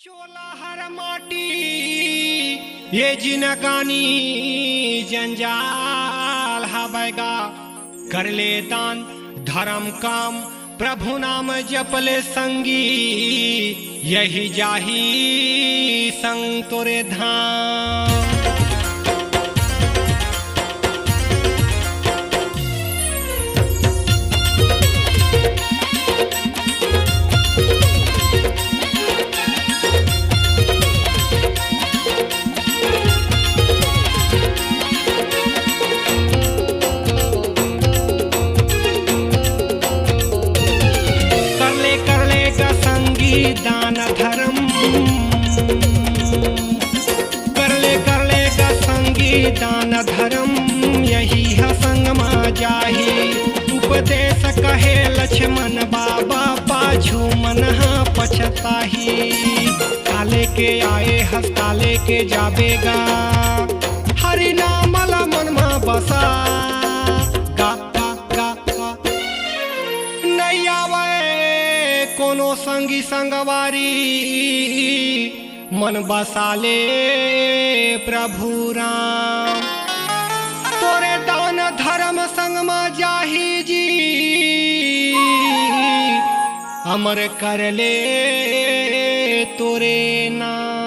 चोला हर माटी ये जिनगानी जंजाल हबैगा कर ले दान धर्म काम प्रभु नाम जपले संगी यही जाही संग तोरे धाम। दान धर्म कर ले गा संगी दान धर्म यही है संग मा जाही। उपदेश कहे लक्ष्मण बाबा पाछू मन पछताही। काले के आए हस्ताले के जाबेगा हरि नाम मन मा बसा गा गा गा गा नहीं आवे कोनो संगी संगवारी मन बसाले प्रभु राम। तोरे दान धर्म संग में जाही जी अमर कर ले तोरे नाम।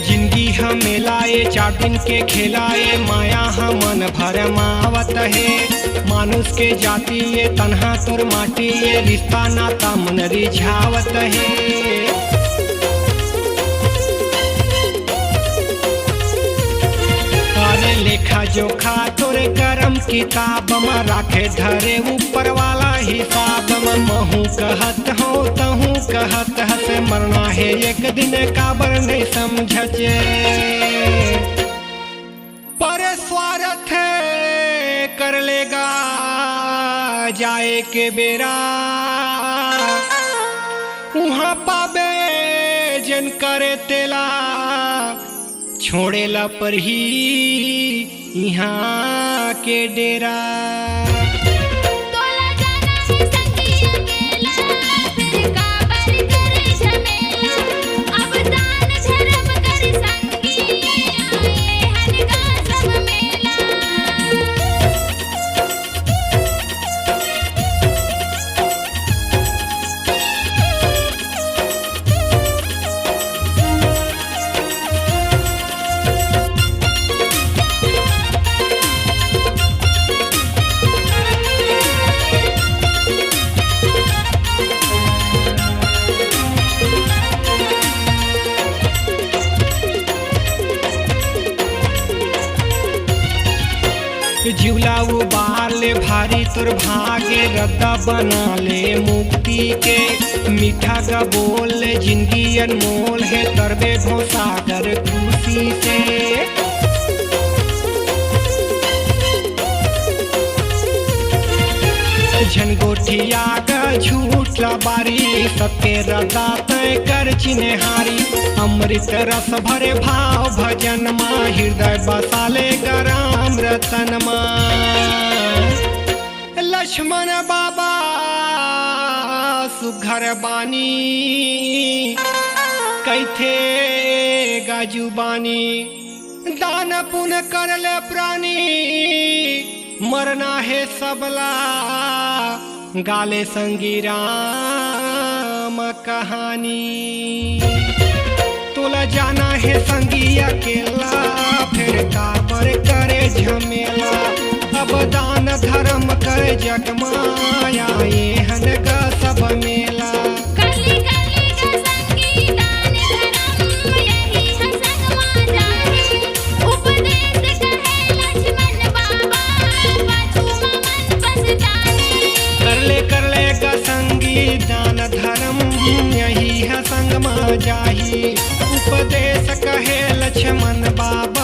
जिंदगी हम मेलाए 4 दिन के खेलाए माया हम मन भर मावत है। मानुष के जाति ये तन्हा तुर माटी ये रिश्ता नाता मन रिझावत है। लेखा जोखा तोरे करम किताब में राखे धरे ऊपर वाला हिसाब में। महू कहत हो तहू कहत हसे मरना है एक दिन काबर नहीं समझे। पर स्वार्थ कर लेगा जाए के बेरा वहाँ पाबे जन करे तेला छोड़ेला पर ही यहाँ के डेरा। जिवला उबार ले भारी तुर भागे रद्दा बना ले मुक्ति के। मीठा का बोल जिंदगी अनमोल है तरबे भो सागर खुशी से। झनगोठिया का झूठ बारी सबके रदा तय कर चिन्हारी। अमृत रस भरे भाव भजन माँ हृदय बसाले गराम रतन माँ। लक्ष्मण बाबा सुघर बानी कैथे गाजुबानी। दान पुण्य कर ले प्राणी मरना है सबला गाले संगी राम कहानी। तोला जाना है संगी अकेला फिर काबर करे झमेला। अब दान धर्म कर जग माया ये हनगा सब मेला। कली कली का संगी दान धर्म यही है संग दान धर्म यही है संग में जाही। उपदेश कहे लक्ष्मण बाबा